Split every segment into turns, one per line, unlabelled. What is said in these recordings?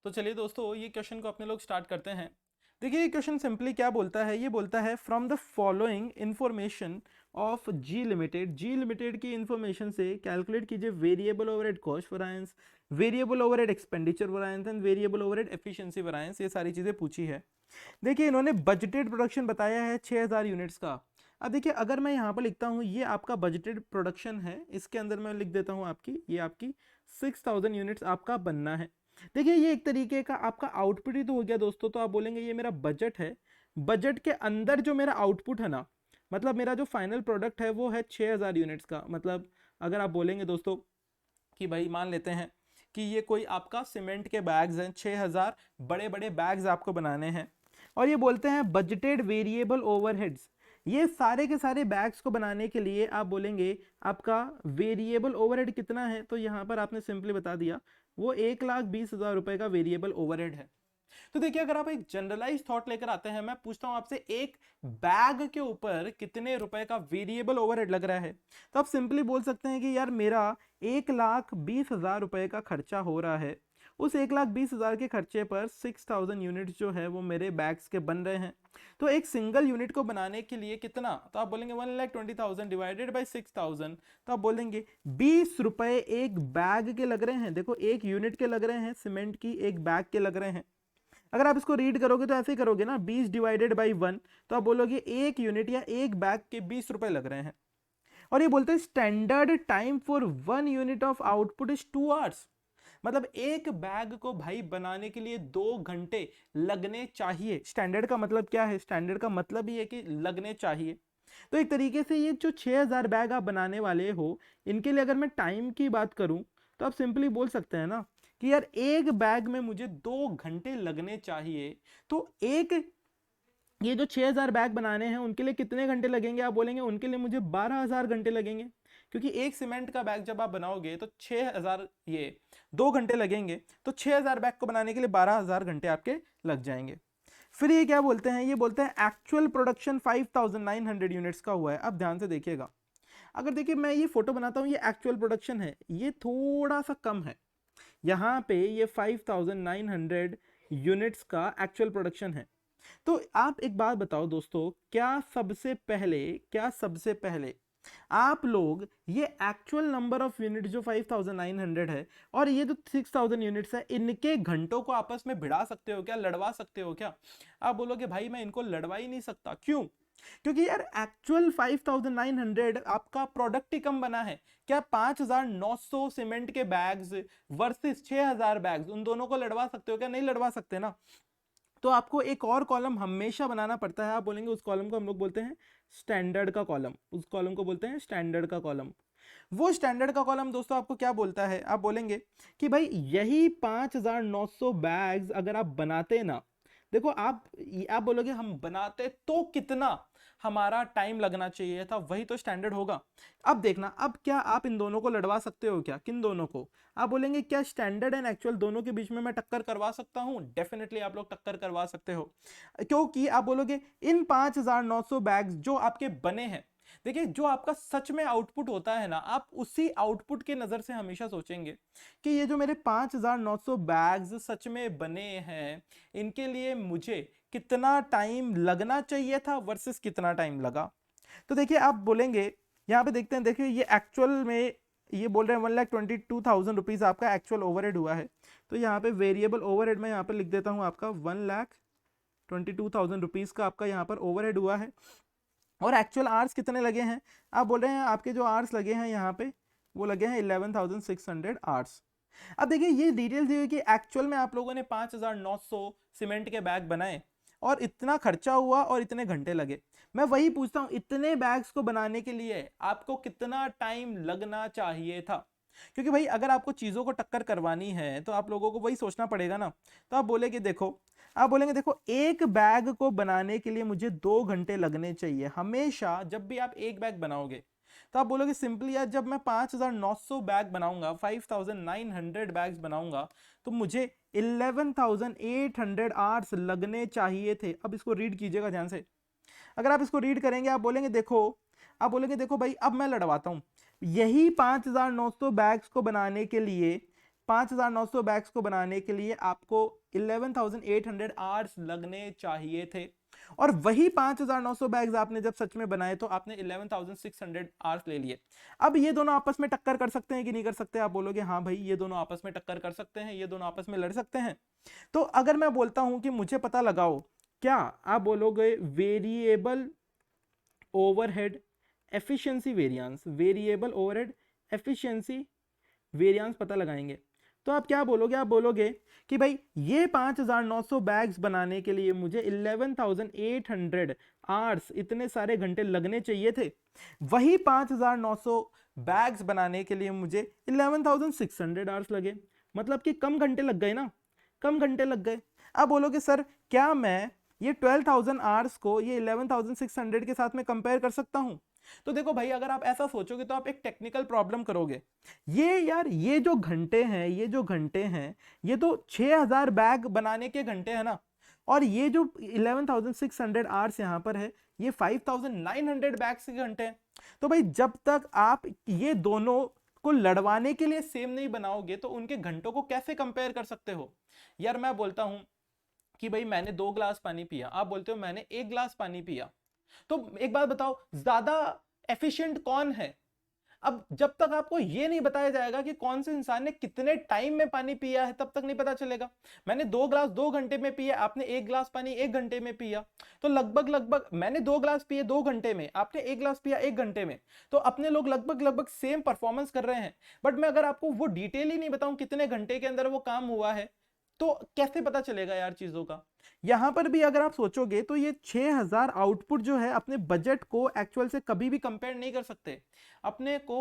तो चलिए दोस्तों ये क्वेश्चन को अपने लोग स्टार्ट करते हैं। देखिए ये क्वेश्चन सिंपली क्या बोलता है, ये बोलता है from the following information of G limited की इंफॉर्मेशन से कैलकुलेट कीजिए variable overhead cost variance, variable overhead expenditure variance and variable overhead efficiency variance, ये सारी चीजें पूछी है। देखिए इन्होंने बजटेड प्रोडक्शन बताया है 6000 यूनिट्स का। अब देखिए अगर मैं यहाँ पर लिखता हूँ ये आपका बजटेड प्रोडक्शन है, इसके अंदर मैं लिख देता हूँ आपकी ये आपकी 6000 यूनिट्स आपका बनना है। देखिए ये एक तरीके का आपका आउटपुट ही तो हो गया दोस्तों, तो आप बोलेंगे ये मेरा बजट है, बजट के अंदर जो मेरा आउटपुट है ना, मतलब मेरा जो फाइनल प्रोडक्ट है वो है 6000 यूनिट्स का। मतलब अगर आप बोलेंगे दोस्तों कि भाई मान लेते हैं कि ये कोई आपका सीमेंट के बैग्स हैं, 6000 बड़े बड़े बैग्स आपको बनाने हैं, और ये बोलते हैं बजटेड वेरिएबल ओवरहेड्स, ये सारे के सारे बैग्स को बनाने के लिए आप बोलेंगे आपका वेरिएबल ओवरहेड कितना है, तो यहाँ पर आपने सिंपली बता दिया वो 1,20,000 रुपए का वेरिएबल ओवरहेड है। तो देखिए अगर आप एक जनरलाइज थॉट लेकर आते हैं, मैं पूछता हूं आपसे एक बैग के ऊपर कितने रुपए का वेरिएबल ओवरहेड लग रहा है, तो आप सिंपली बोल सकते हैं कि यार मेरा 1,20,000 रुपए का खर्चा हो रहा है, उस 1,20,000 के खर्चे पर 6000 यूनिट्स जो है वो मेरे बैग्स के बन रहे हैं। तो एक सिंगल यूनिट को बनाने के लिए कितना, तो आप बोलेंगे 1,20,000 डिवाइडेड बाई 6000, तो आप बोलेंगे 20 रुपए एक बैग के लग रहे हैं। देखो एक यूनिट के लग रहे हैं सीमेंट की, एक बैग के लग रहे हैं। अगर आप इसको रीड करोगे तो ऐसे ही करोगे ना, 20 डिवाइडेड बाई 1, तो आप बोलोगे एक यूनिट या एक बैग के 20 रुपए लग रहे हैं। और ये बोलते हैं standard time for 1 unit of output is 2 hours, मतलब एक बैग को भाई बनाने के लिए 2 घंटे लगने चाहिए। स्टैंडर्ड का मतलब क्या है, स्टैंडर्ड का मतलब ही है कि लगने चाहिए। तो एक तरीके से ये जो 6000 बैग आप बनाने वाले हो, इनके लिए अगर मैं टाइम की बात करूं तो आप सिंपली बोल सकते हैं ना कि यार एक बैग में मुझे 2 घंटे लगने चाहिए। तो एक ये जो 6000 बैग बनाने हैं उनके लिए कितने घंटे लगेंगे, आप बोलेंगे उनके लिए मुझे 12,000 घंटे लगेंगे, क्योंकि एक सीमेंट का बैग जब आप बनाओगे तो 6000 ये 2 घंटे लगेंगे, तो 6000 बैग को बनाने के लिए 12,000 घंटे आपके लग जाएंगे। फिर ये क्या बोलते हैं, ये बोलते हैं एक्चुअल प्रोडक्शन 5900 यूनिट्स का हुआ है। अब ध्यान से देखिएगा, अगर देखिए मैं ये फोटो बनाता हूँ, ये एक्चुअल प्रोडक्शन है, ये थोड़ा सा कम है, यहाँ पे ये 5900 यूनिट्स का एक्चुअल प्रोडक्शन है। तो आप एक बात बताओ दोस्तों, क्या सबसे पहले आप लोग ये एक्चुअल नंबर ऑफ यूनिट जो 5900 है और ये जो 6000 यूनिट्स है, इनके घंटों को आपस में भिड़ा सकते हो क्या, लड़वा सकते हो क्या? आप बोलोगे भाई मैं इनको लड़वा ही नहीं सकता, क्यों? क्योंकि यार एक्चुअल 5900 आपका प्रोडक्ट ही कम बना है। क्या 5900 सीमेंट के बैग्स वर्सेस 6000 बैग्स, उन दोनों को लड़वा सकते हो क्या? नहीं लड़वा सकते ना। तो आपको एक और कॉलम हमेशा बनाना पड़ता है, आप बोलेंगे उस कॉलम को हम लोग बोलते हैं स्टैंडर्ड का कॉलम, उस कॉलम को बोलते हैं स्टैंडर्ड का कॉलम। वो स्टैंडर्ड का कॉलम दोस्तों आपको क्या बोलता है, आप बोलेंगे कि भाई यही 5900 बैग्स अगर आप बनाते ना, देखो आप बोलोगे हम बनाते तो कितना हमारा टाइम लगना चाहिए था, वही तो स्टैंडर्ड होगा। अब देखना, अब क्या आप इन दोनों को लड़वा सकते हो क्या, किन दोनों को? आप बोलेंगे क्या स्टैंडर्ड एंड एक्चुअल दोनों के बीच में मैं टक्कर करवा सकता हूं? डेफिनेटली आप लोग टक्कर करवा सकते हो, क्योंकि आप बोलोगे इन 5900 बैग्स जो आपके बने हैं, देखिए जो आपका सच में आउटपुट होता है ना, आप उसी आउटपुट के नजर से हमेशा सोचेंगे कि ये जो मेरे 5900 बैग्स सच में बने हैं, इनके लिए मुझे कितना टाइम लगना चाहिए था वर्सेस कितना टाइम लगा। तो देखिए आप बोलेंगे, यहाँ पे देखते हैं, देखिए ये एक्चुअल में ये बोल रहे हैं 1,22,000 रुपीज आपका एक्चुअल ओवरहेड हुआ है। तो यहाँ पे वेरिएबल ओवरहेड मैं यहाँ पे लिख देता हूँ आपका 1,22,000 रुपीज का आपका यहाँ पर ओवरहेड हुआ है। और एक्चुअल आवर्स कितने लगे हैं, आप बोल रहे हैं आपके जो आवर्स लगे हैं यहाँ पे वो लगे हैं 11,600 आवर्स। अब देखिए ये डिटेल्स दी हुई कि एक्चुअल में आप लोगों ने 5,900 सीमेंट के बैग बनाए और इतना खर्चा हुआ और इतने घंटे लगे। मैं वही पूछता हूं, इतने बैग्स को बनाने के लिए आपको कितना टाइम लगना चाहिए था? क्योंकि भाई अगर आपको चीजों को टक्कर करवानी है तो आप लोगों को वही सोचना पड़ेगा ना। तो आप बोलेंगे देखो एक बैग को बनाने के लिए मुझे 2 घंटे लगने चाहिए। हमेशा जब भी आप एक बैग बनाओगे तो आप बोलोगे सिंपली यार जब मैं 5900 बैग बनाऊंगा, 5900 बैग्स बनाऊंगा, तो मुझे 11,800 आवर्स लगने चाहिए थे। अब इसको रीड कीजिएगा ध्यान से, अगर आप इसको रीड करेंगे आप बोलेंगे देखो भाई अब मैं लड़वाता हूं, यही 5900 बैग्स को बनाने के लिए 5,900 बैग्स को बनाने के लिए आपको 11,800 आवर्स लगने चाहिए थे, और वही 5,900 बैग्स आपने जब सच में बनाए तो आपने 11,600 आवर्स ले लिए। अब ये दोनों आपस में टक्कर कर सकते हैं कि नहीं कर सकते? आप बोलोगे हाँ भाई ये दोनों आपस में टक्कर कर सकते हैं, ये दोनों आपस में लड़ सकते हैं। तो अगर मैं बोलता हूं कि मुझे पता लगाओ, क्या आप बोलोगे variable overhead efficiency variance, variable overhead efficiency variance पता लगाएंगे, तो आप क्या बोलोगे? आप बोलोगे कि भाई ये 5,900 बैग्स बनाने के लिए मुझे 11,800 आवर्स, इतने सारे घंटे लगने चाहिए थे, वही 5,900 बैग्स बनाने के लिए मुझे 11,600 आवर्स लगे, मतलब कि कम घंटे लग गए ना, कम घंटे लग गए। अब बोलोगे सर क्या मैं ये 12,000 आवर्स को ये 11,600 के साथ में कंपेयर कर सकता हूं? तो देखो भाई, अगर आप ऐसा सोचोगे तो आप एक टेक्निकल प्रॉब्लम करोगे। ये यार ये जो घंटे हैं, ये जो घंटे हैं, ये तो 6,000 बैग बनाने के घंटे हैं ना, और ये जो 11,600 आवर्स यहां पर है ये 5,900 बैग्स के घंटे हैं। तो भाई जब तक आप ये दोनों को लड़वाने के लिए सेम नहीं बनाओगे तो उनके घंटों को कैसे कंपेयर कर सकते हो? यार मैं बोलता हूं कि भाई मैंने 2 ग्लास पानी पिया, आप बोलते हो मैंने 1 ग्लास पानी पिया, तो एक बात बताओ, ज्यादा एफिशिएंट कौन है? अब जब तक आपको ये नहीं बताया जाएगा कि कौन से इंसान ने कितने टाइम में पानी पिया है, तब तक नहीं पता चलेगा। मैंने 2 ग्लास 2 घंटे में पिया, आपने 1 ग्लास पानी 1 घंटे में पिया, तो लगभग लगभग मैंने 2 ग्लास पिए 2 घंटे में, आपने 1 ग्लास पिया 1 घंटे में, तो अपने लोग लगभग लगभग सेम परफॉर्मेंस कर रहे हैं। बट मैं अगर आपको वो डिटेल ही नहीं बताऊं कितने घंटे के अंदर वो काम हुआ है, तो कैसे पता चलेगा यार चीजों का? यहां पर भी अगर आप सोचोगे तो ये 6,000 आउटपुट जो है अपने बजट को एक्चुअल से कभी भी कंपेयर नहीं कर सकते। अपने को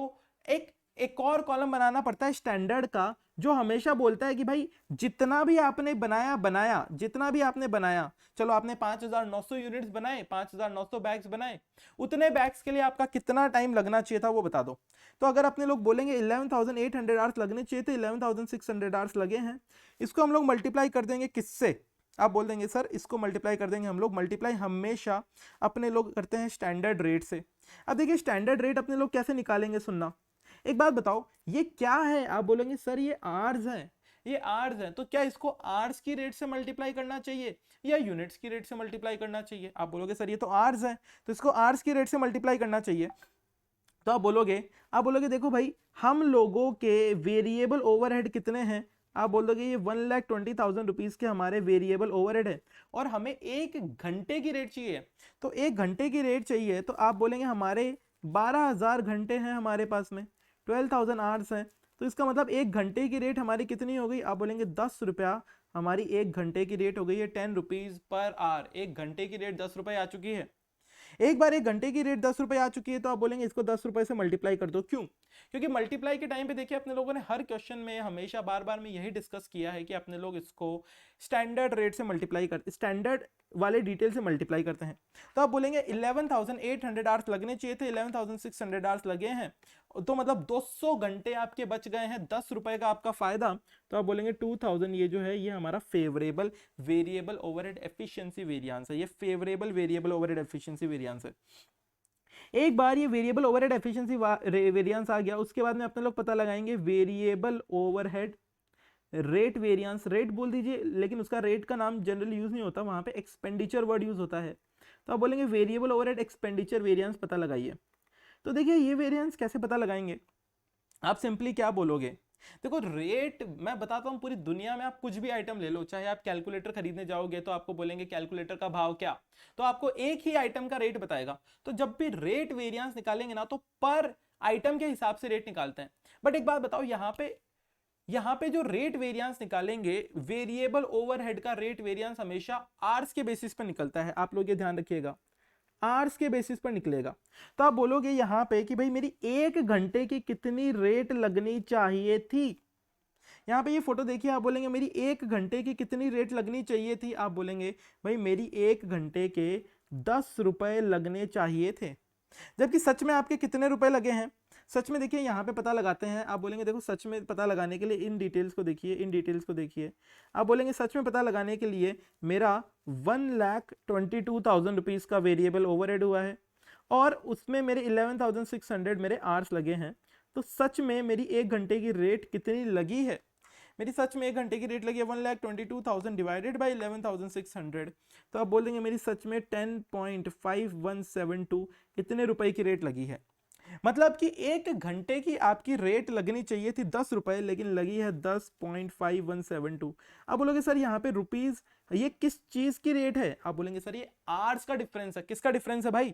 एक और कॉलम बनाना पड़ता है स्टैंडर्ड का, जो हमेशा बोलता है कि भाई जितना भी आपने बनाया जितना भी आपने बनाया, चलो आपने 5,900 यूनिट्स बनाए, 5,900 बैग्स बनाए, उतने बैग्स के लिए आपका कितना टाइम लगना चाहिए था वो बता दो। तो अगर अपने लोग बोलेंगे 11,800 आवर्स लगने चाहिए थे, 11,600 आवर्स लगे हैं, इसको हम लोग मल्टीप्लाई कर देंगे किससे? आप बोल देंगे सर इसको मल्टीप्लाई कर देंगे हम लोग, मल्टीप्लाई हमेशा अपने लोग करते हैं स्टैंडर्ड रेट से। अब देखिए स्टैंडर्ड रेट अपने लोग कैसे निकालेंगे, सुनना। एक बात बताओ ये क्या है? आप बोलेंगे सर ये आर्स है, ये आर्स है, तो क्या इसको आर्स की रेट से मल्टीप्लाई करना चाहिए या यूनिट्स की रेट से मल्टीप्लाई करना चाहिए? आप बोलोगे सर ये तो आर्स है तो इसको आर्स की रेट से मल्टीप्लाई करना चाहिए। तो आप बोलोगे देखो भाई हम लोगों के वेरिएबल ओवरहेड कितने हैं? आप बोल दोगे ये 1,20,000 रुपीज के हमारे वेरिएबल ओवरहेड है, और हमें 1 घंटे की रेट चाहिए। तो 1 घंटे की रेट चाहिए तो आप बोलेंगे हमारे 12,000 घंटे हैं हमारे पास में, 12,000 आवर्स हैं, तो इसका मतलब 1 घंटे की रेट हमारी कितनी हो गई? आप बोलेंगे 10 रुपया हमारी 1 घंटे की रेट हो गई है, 10 रुपीज पर आवर। 1 घंटे की रेट 10 रुपए आ चुकी है। एक बार 1 घंटे की रेट 10 रुपए आ चुकी है तो आप बोलेंगे इसको 10 रुपए से मल्टीप्लाई कर दो। क्यों? क्योंकि मल्टीप्लाई के टाइम पे देखिए अपने लोगों ने हर क्वेश्चन में हमेशा बार बार में यही डिस्कस किया है कि अपने लोग इसको स्टैंडर्ड रेट से मल्टीप्लाई करते, स्टैंडर्ड वाले डिटेल से मल्टीप्लाई करते हैं। तो आप बोलेंगे 11,800 आवर्स लगने चाहिए थे, 11,600 आवर्स लगे हैं, तो मतलब 200 घंटे आपके बच गए हैं, 10 रुपए का आपका फायदा। तो आप बोलेंगे 2,000 ये जो है ये हमारा favourable variable overhead efficiency variance है, ये favourable variable overhead efficiency variance है। एक बार ये वेरिएबल ओवरहेड एफिशिएंसी वेरिएंस आ गया, उसके बाद में अपने लोग पता लगाएंगे variable overhead rate variance. Rate बोल दीजिए, लेकिन उसका रेट का नाम जनरली यूज नहीं होता, वहां पे एक्सपेंडिचर वर्ड यूज होता है। तो आप बोलेंगे वेरिएबल ओवरहेड एक्सपेंडिचर वेरिएंस पता लगाइए। तो देखिए ये वेरिएंस कैसे पता लगाएंगे? आप सिंपली क्या बोलोगे? देखो रेट मैं बताता हूं, पूरी दुनिया में आप कुछ भी आइटम ले लो, चाहे आप कैलकुलेटर खरीदने जाओगे तो आपको बोलेंगे कैलकुलेटर का भाव क्या, तो आपको एक ही आइटम का रेट बताएगा। तो जब भी रेट वेरिएंस निकालेंगे ना तो पर आइटम के हिसाब से रेट निकालते हैं। बट एक बात बताओ, यहाँ पे जो रेट वेरिएंस निकालेंगे, वेरिएबल ओवरहेड का रेट वेरिएंस हमेशा आवर्स के बेसिस पर निकलता है, आप लोग ये ध्यान रखिएगा, आवर्स के बेसिस पर निकलेगा। तो आप बोलोगे यहां पे कि भाई मेरी 1 घंटे की कितनी रेट लगनी चाहिए थी। यहां पे ये फोटो देखिए, आप बोलेंगे मेरी 1 घंटे की कितनी रेट लगनी चाहिए थी? आप बोलेंगे भाई मेरी 1 घंटे के 10 रुपए लगने चाहिए थे, जबकि सच में आपके कितने रुपए लगे हैं? सच में देखिए यहाँ पे पता लगाते हैं। आप बोलेंगे देखो सच में पता लगाने के लिए इन डिटेल्स को देखिए, इन डिटेल्स को देखिए। आप बोलेंगे सच में पता लगाने के लिए मेरा 1,22,000 रुपीज़ का वेरिएबल ओवरहेड हुआ है और उसमें मेरे 11,600 मेरे आवर्स लगे हैं, तो सच में मेरी 1 घंटे की रेट कितनी लगी है? मेरी सच में 1 घंटे की रेट लगी है 1,22,000 डिवाइडेड बाई 11,600, तो आप बोल देंगे मेरी सच में 10.5172 इतने रुपए की रेट लगी है। मतलब कि 1 घंटे की आपकी रेट लगनी चाहिए थी 10 रुपए, लेकिन लगी है 10.5172। आप बोलोगे सर यहाँ पे रुपीज ये किस चीज की रेट है? आप बोलेंगे सर ये आवर्स का डिफरेंस है। किसका डिफरेंस है भाई?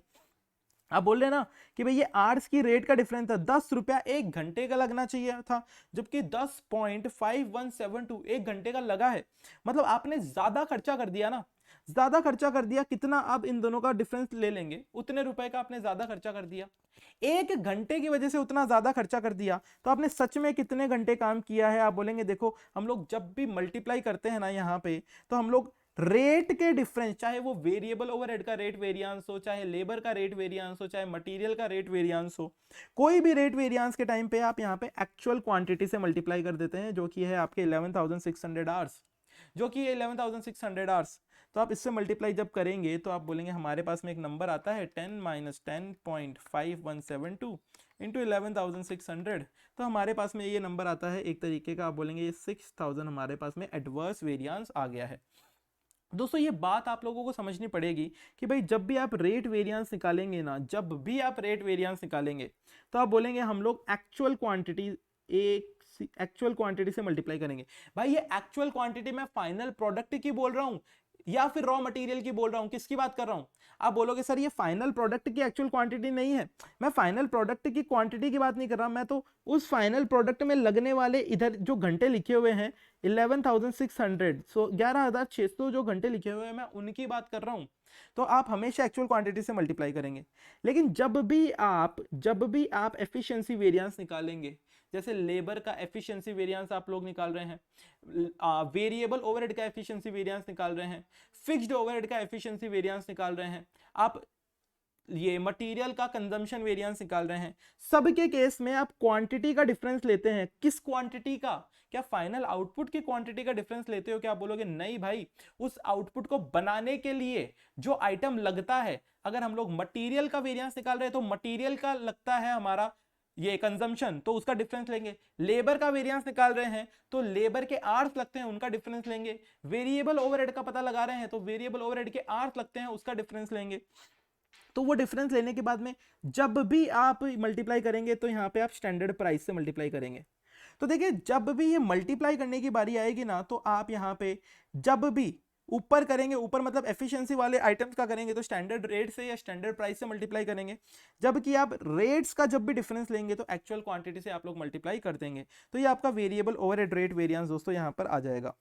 आप बोल रहे ना कि भाई ये आवर्स की रेट का डिफरेंस था, 10 रुपया 1 घंटे का लगना चाहिए था, जबकि 10.5172 1 घंटे का लगा है। मतलब आपने ज्यादा खर्चा कर दिया ना, ज्यादा खर्चा कर दिया। कितना आप इन दोनों का डिफरेंस ले लेंगे, उतने रुपए का आपने ज्यादा खर्चा कर दिया। 1 घंटे की वजह से उतना ज्यादा खर्चा कर दिया, तो आपने सच में कितने घंटे काम किया है? आप बोलेंगे देखो हम लोग जब भी मल्टीप्लाई करते हैं ना यहाँ पे, तो हम लोग रेट के डिफरेंस, चाहे वो वेरिएबल ओवरहेड का रेट वेरिएंस हो, चाहे लेबर का रेट वेरिएंस हो, चाहे मटेरियल का रेट वेरिएंस हो, कोई भी रेट वेरिएंस के टाइम पे आप यहाँ पे एक्चुअल क्वांटिटी से मल्टीप्लाई कर देते हैं, जो कि है आपके 11,600 आवर्स, जो कि 11,600 आवर्स। तो आप इससे मल्टीप्लाई जब करेंगे तो आप बोलेंगे हमारे पास में एक नंबर आता है 10 - 10.5172 इंटू 11,600, तो हमारे पास में ये नंबर आता है एक तरीके का, आप बोलेंगे ये 6,000 हमारे पास में एडवर्स वेरिएंस आ गया है। दोस्तों ये बात आप लोगों को समझनी पड़ेगी कि भाई जब भी आप रेट वेरिएंस निकालेंगे ना, जब भी आप रेट वेरिएंस निकालेंगे तो आप बोलेंगे हम लोग एक्चुअल क्वांटिटी से मल्टीप्लाई करेंगे। भाई ये एक्चुअल क्वांटिटी मैं फाइनल प्रोडक्ट की बोल रहा हूं या फिर रॉ मटेरियल की बोल रहा हूं, किसकी बात कर रहा हूं? आप बोलोगे सर ये फाइनल प्रोडक्ट की एक्चुअल क्वांटिटी नहीं है। मैं फाइनल प्रोडक्ट की क्वांटिटी की बात नहीं कर रहा, मैं तो उस फाइनल प्रोडक्ट में लगने वाले इधर जो घंटे लिखे हुए हैं 11,600, सो 11,600 जो घंटे लिखे हुए हैं मैं उनकी बात कर रहा हूं। तो आप हमेशा एक्चुअल क्वांटिटी से मल्टीप्लाई करेंगे। लेकिन जब भी आप एफिशिएंसी वेरिएंस निकालेंगे, जैसे लेबर का एफिशिएंसी वेरिएंस आप लोग निकाल रहे हैं, वेरिएबल ओवरहेड का एफिशिएंसी वेरिएंस निकाल रहे हैं, फिक्स्ड ओवरहेड का एफिशिएंसी वेरिएंस निकाल रहे हैं, आप ये मटेरियल का कंजम्पशन वेरिएंस निकाल रहे हैं, सबके केस में आप क्वांटिटी का डिफरेंस लेते हैं। किस क्वांटिटी का? क्या फाइनल आउटपुट की क्वांटिटी का डिफरेंस लेते हो? क्या आप बोलोगे नहीं भाई, उस आउटपुट को बनाने के लिए जो आइटम लगता है, अगर हम लोग मटेरियल का वेरिएंस निकाल रहे हैं तो मटेरियल का लगता है हमारा ये कंजम्पशन, तो उसका डिफरेंस लेंगे। लेबर का वेरिएंस निकाल रहे हैं तो लेबर के आवर्स लगते हैं, उनका डिफरेंस लेंगे। वेरिएबल ओवरहेड का पता लगा रहे हैं तो वेरिएबल ओवरहेड के आवर्स लगते हैं, उसका डिफरेंस लेंगे। तो वो डिफरेंस लेने के बाद में जब भी आप मल्टीप्लाई करेंगे तो यहाँ पे आप स्टैंडर्ड प्राइस से मल्टीप्लाई करेंगे। तो देखिए जब भी ये मल्टीप्लाई करने की बारी आएगी ना, तो आप यहाँ पे जब भी ऊपर करेंगे, ऊपर मतलब एफिशिएंसी वाले आइटम्स का करेंगे तो स्टैंडर्ड रेट से या स्टैंडर्ड प्राइस से मल्टीप्लाई करेंगे। जबकि आप रेट्स का जब भी डिफरेंस लेंगे तो एक्चुअल क्वांटिटी से आप लोग मल्टीप्लाई कर देंगे। तो ये आपका वेरिएबल ओवरहेड रेट वेरिएंस दोस्तों यहाँ पर आ जाएगा।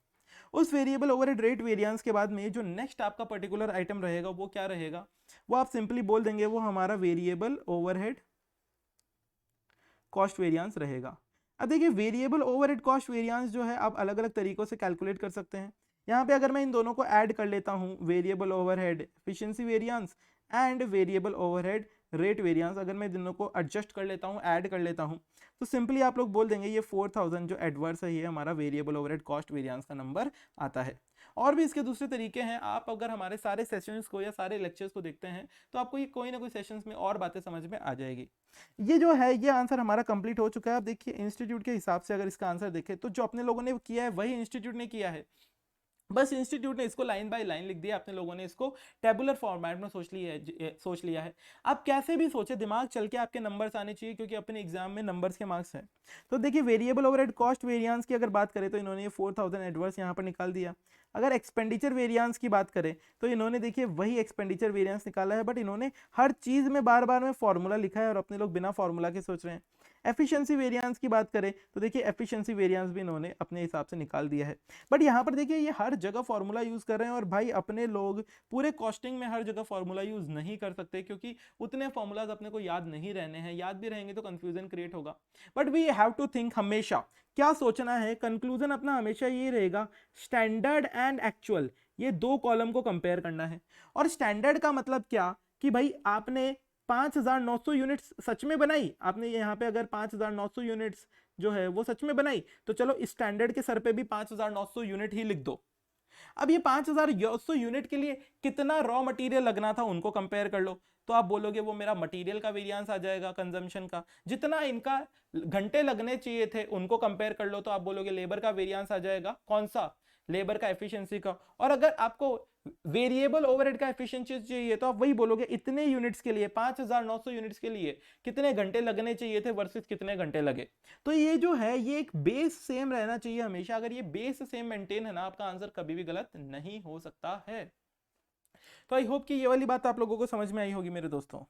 उस वेरिएबल ओवरहेड रेट वेरिएंस के बाद में जो नेक्स्ट आपका पर्टिकुलर आइटम रहेगा वो क्या रहेगा? वो आप सिंपली बोल देंगे वो हमारा वेरिएबल ओवरहेड कॉस्ट वेरिएंस रहेगा। अब देखिए वेरिएबल ओवरहेड कॉस्ट वेरिएंस जो है आप अलग अलग तरीकों से कैलकुलेट कर सकते हैं। यहाँ पे अगर मैं इन दोनों को ऐड कर लेता हूँ, variable overhead efficiency variance and variable overhead rate variance, अगर मैं दोनों को एडजस्ट कर लेता हूँ, ऐड कर लेता हूँ, तो सिंपली आप लोग बोल देंगे ये 4,000 जो एडवर्स है ये हमारा वेरिएबल ओवरहेड कॉस्ट वेरिएंस का नंबर आता है। और भी इसके दूसरे तरीके हैं। आप अगर हमारे सारे सेशंस को या सारे लेक्चर्स को देखते हैं तो आपको ये कोई ना कोई सेशंस में और बातें समझ में आ जाएगी। ये जो है ये आंसर हमारा कंप्लीट हो चुका है। अब देखिए इंस्टीट्यूट के हिसाब से अगर इसका आंसर देखें तो जो अपने लोगों ने किया है वही इंस्टीट्यूट ने किया है, बस इंस्टीट्यूट ने इसको लाइन बाय लाइन लिख दिया, अपने लोगों ने इसको टेबुलर फॉर्मेट में सोच लिया है। आप कैसे भी सोचे, दिमाग चल के आपके नंबर्स आने चाहिए, क्योंकि अपने एग्जाम में नंबर्स के मार्क्स हैं। तो देखिए वेरिएबल ओवरहेड कॉस्ट वेरिएंस की अगर बात करें तो इन्होंने ये 4,000 एडवर्स यहाँ पर निकाल दिया। अगर एक्सपेंडिचर वेरिएंस की बात करें तो इन्होंने देखिए वही एक्सपेंडिचर वेरिएंस निकाला है, बट इन्होंने हर चीज में बार बार में फॉर्मूला लिखा है और अपने लोग बिना फॉर्मूला के सोच रहे हैं। एफिशिएंसी वेरिएंस की बात करें तो देखिए एफिशिएंसी वेरिएंस भी इन्होंने अपने हिसाब से निकाल दिया है, बट यहाँ पर देखिए ये हर जगह फॉर्मूला यूज कर रहे हैं। और भाई अपने लोग पूरे कॉस्टिंग में हर जगह फॉर्मूला यूज नहीं कर सकते, क्योंकि उतने फॉर्मूलाज अपने को याद नहीं रहने हैं, याद भी रहेंगे तो कंफ्यूजन क्रिएट होगा। But we have to think, हमेशा क्या सोचना है, कंक्लूजन अपना हमेशा ये रहेगा स्टैंडर्ड एंड एक्चुअल, ये दो कॉलम को कंपेयर करना है। और स्टैंडर्ड का मतलब क्या कि भाई आपने 5,900 यूनिट्स सच में बनाई, आपने यहाँ पे अगर 5,900 यूनिट्स जो है वो सच में बनाई, तो चलो स्टैंडर्ड के सर पे भी 5,900 यूनिट ही लिख दो। अब ये 5,900 यूनिट के लिए कितना रॉ मटेरियल लगना था उनको कंपेयर कर लो, तो आप बोलोगे वो मेरा मटेरियल का वेरिएंस आ जाएगा कंजम्पशन का। जितना इनका घंटे लगने चाहिए थे उनको कंपेयर कर लो, तो आप बोलोगे लेबर का वेरिएंस आ जाएगा, कौन सा, लेबर का एफिशिएंसी का। और अगर आपको वेरिएबल ओवरहेड का एफिशिएंसी चाहिए तो आप वही बोलोगे इतने यूनिट्स के लिए, 5,900 यूनिट्स के लिए कितने घंटे लगने चाहिए थे वर्सेस कितने घंटे लगे। तो ये जो है ये एक बेस सेम रहना चाहिए हमेशा। अगर ये बेस सेम मेंटेन है ना, आपका आंसर कभी भी गलत नहीं हो सकता है। तो आई होप कि ये वाली बात आप लोगों को समझ में आई होगी मेरे दोस्तों।